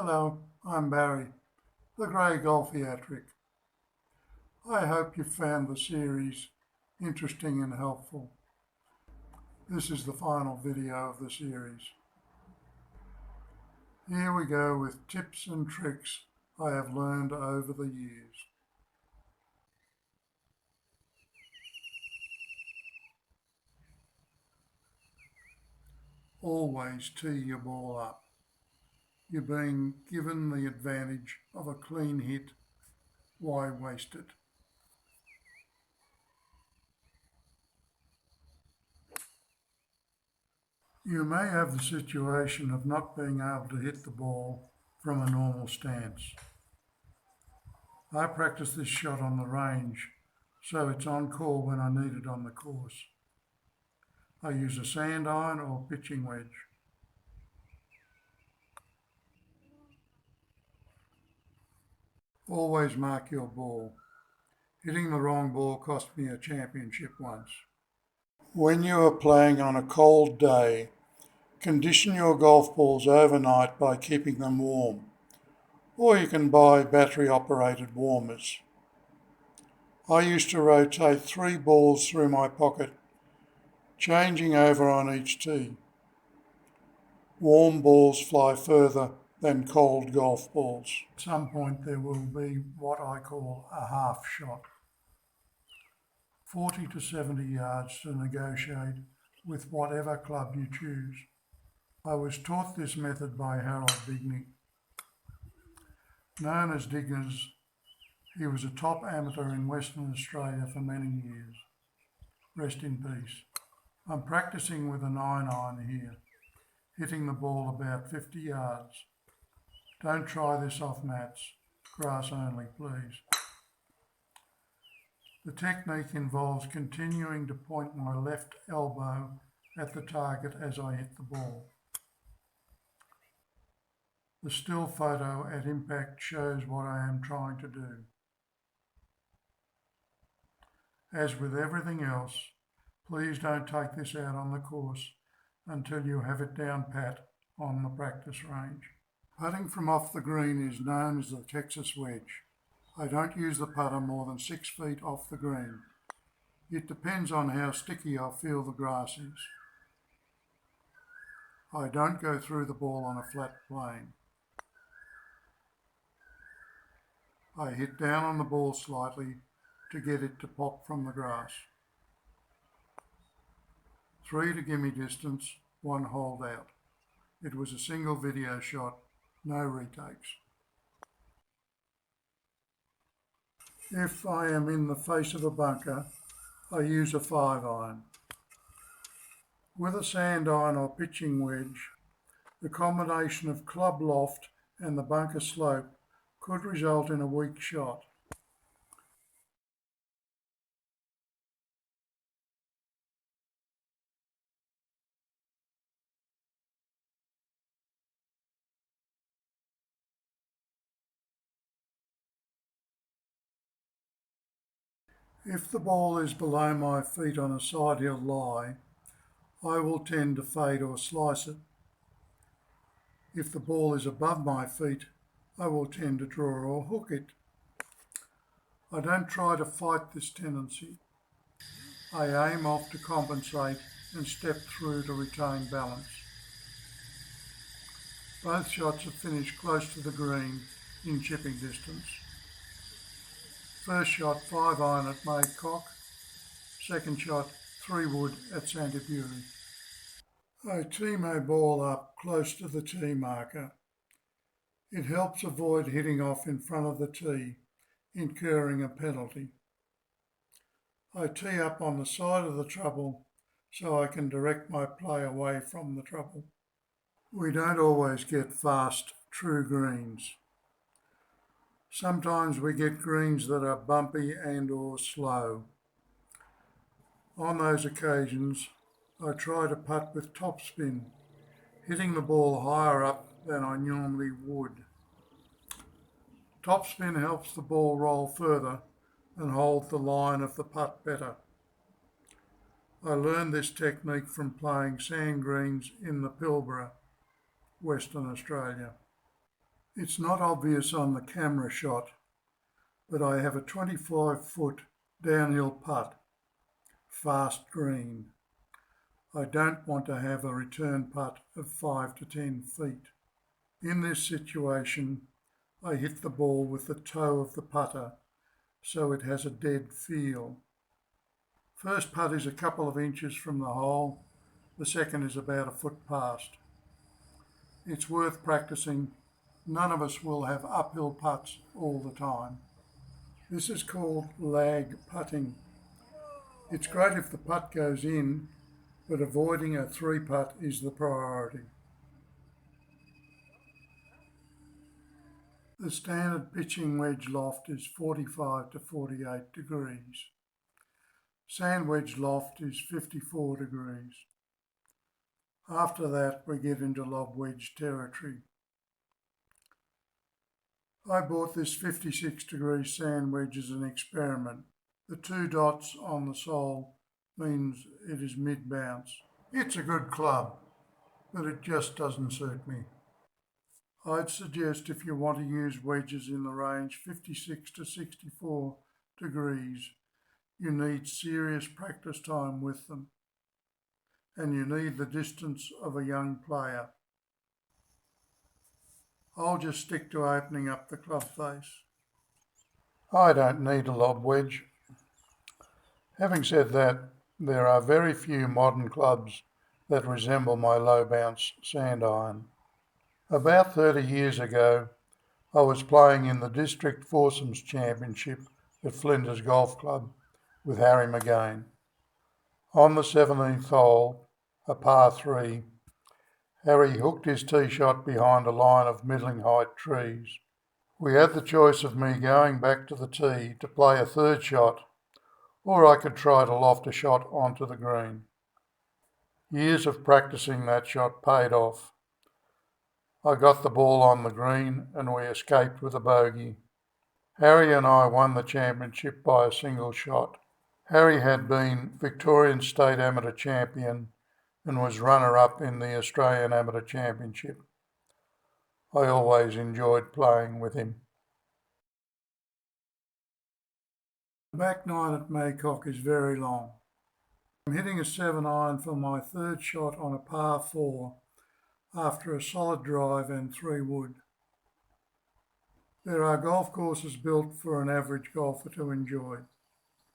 Hello, I'm Barry, the Grey Golfiatric. I hope you found the series interesting and helpful. This is the final video of the series. Here we go with tips and tricks I have learned over the years. Always tee your ball up. You're being given the advantage of a clean hit. Why waste it? You may have the situation of not being able to hit the ball from a normal stance. I practice this shot on the range, so it's on call when I need it on the course. I use a sand iron or pitching wedge. Always mark your ball. Hitting the wrong ball cost me a championship once. When you are playing on a cold day, condition your golf balls overnight by keeping them warm, or you can buy battery-operated warmers. I used to rotate 3 balls through my pocket, changing over on each tee. Warm balls fly further than cold golf balls. At some point there will be what I call a half shot. 40 to 70 yards to negotiate with whatever club you choose. I was taught this method by Harold Digney. Known as Diggers, he was a top amateur in Western Australia for many years. Rest in peace. I'm practicing with a 9-iron here, hitting the ball about 50 yards. Don't try this off mats, grass only please. The technique involves continuing to point my left elbow at the target as I hit the ball. The still photo at impact shows what I am trying to do. As with everything else, please don't take this out on the course until you have it down pat on the practice range. Putting from off the green is known as the Texas wedge. I don't use the putter more than 6 feet off the green. It depends on how sticky I feel the grass is. I don't go through the ball on a flat plane. I hit down on the ball slightly to get it to pop from the grass. 3 to gimme distance, 1 hold out. It was a single video shot, no retakes. If I am in the face of a bunker, I use a 5-iron. With a sand iron or pitching wedge, the combination of club loft and the bunker slope could result in a weak shot. If the ball is below my feet on a side hill lie, I will tend to fade or slice it. If the ball is above my feet, I will tend to draw or hook it. I don't try to fight this tendency. I aim off to compensate and step through to retain balance. Both shots are finished close to the green in chipping distance. First shot 5-iron at Maycock, second shot 3-wood at Santaburi. I tee my ball up close to the tee marker. It helps avoid hitting off in front of the tee, incurring a penalty. I tee up on the side of the trouble so I can direct my play away from the trouble. We don't always get fast, true greens. Sometimes we get greens that are bumpy and or slow. On those occasions, I try to putt with topspin, hitting the ball higher up than I normally would. Topspin helps the ball roll further and hold the line of the putt better. I learned this technique from playing sand greens in the Pilbara, Western Australia. It's not obvious on the camera shot, but I have a 25-foot downhill putt, fast green. I don't want to have a return putt of 5 to 10 feet. In this situation, I hit the ball with the toe of the putter so it has a dead feel. First putt is a couple of inches from the hole, the second is about a foot past. It's worth practicing. None of us will have uphill putts all the time. This is called lag putting. It's great if the putt goes in, but avoiding a 3-putt is the priority. The standard pitching wedge loft is 45 to 48 degrees. Sand wedge loft is 54 degrees. After that, we get into lob wedge territory. I bought this 56 degree sand wedge as an experiment. The 2 dots on the sole means it is mid-bounce. It's a good club, but it just doesn't suit me. I'd suggest if you want to use wedges in the range 56 to 64 degrees, you need serious practice time with them, and you need the distance of a young player. I'll just stick to opening up the club face. I don't need a lob wedge. Having said that, there are very few modern clubs that resemble my low bounce sand iron. About 30 years ago, I was playing in the District Foursomes Championship at Flinders Golf Club with Harry McGain. On the 17th hole, a par 3, Harry hooked his tee shot behind a line of middling height trees. We had the choice of me going back to the tee to play a third shot, or I could try to loft a shot onto the green. Years of practicing that shot paid off. I got the ball on the green and we escaped with a bogey. Harry and I won the championship by a single shot. Harry had been Victorian State Amateur Champion and was runner-up in the Australian Amateur Championship. I always enjoyed playing with him. The back nine at Maycock is very long. I'm hitting a 7-iron for my third shot on a par 4 after a solid drive and 3 wood. There are golf courses built for an average golfer to enjoy.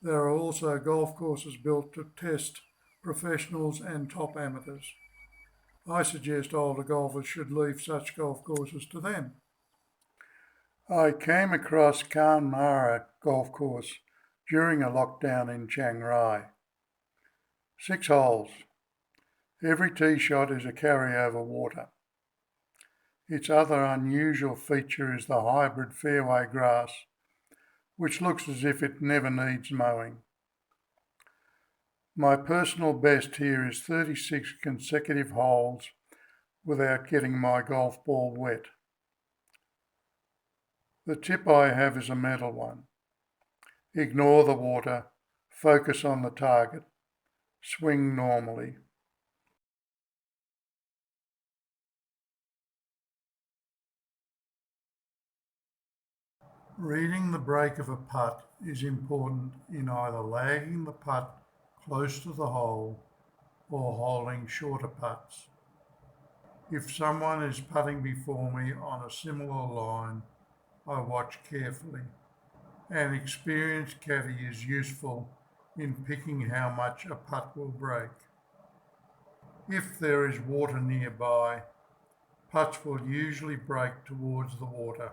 There are also golf courses built to test professionals and top amateurs. I suggest older golfers should leave such golf courses to them. I came across Khan Mara golf course during a lockdown in Chiang Rai. 6 holes. Every tee shot is a carryover water. Its other unusual feature is the hybrid fairway grass, which looks as if it never needs mowing. My personal best here is 36 consecutive holes without getting my golf ball wet. The tip I have is a mental one. Ignore the water, focus on the target, swing normally. Reading the break of a putt is important in either lagging the putt close to the hole or holding shorter putts. If someone is putting before me on a similar line, I watch carefully. An experienced caddy is useful in picking how much a putt will break. If there is water nearby, putts will usually break towards the water.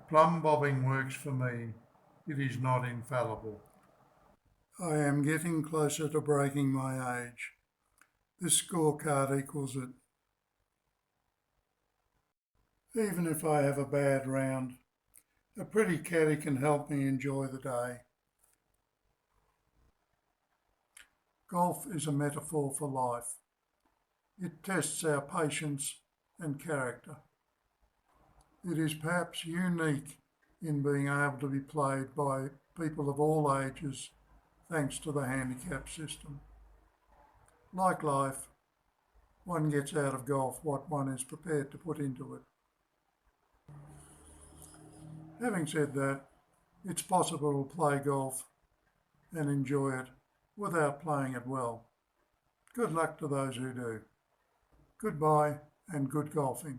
Plumb bobbing works for me. It is not infallible. I am getting closer to breaking my age. This scorecard equals it. Even if I have a bad round, a pretty caddy can help me enjoy the day. Golf is a metaphor for life. It tests our patience and character. It is perhaps unique in being able to be played by people of all ages thanks to the handicap system. Like life, one gets out of golf what one is prepared to put into it. Having said that, it's possible to play golf and enjoy it without playing it well. Good luck to those who do. Goodbye and good golfing.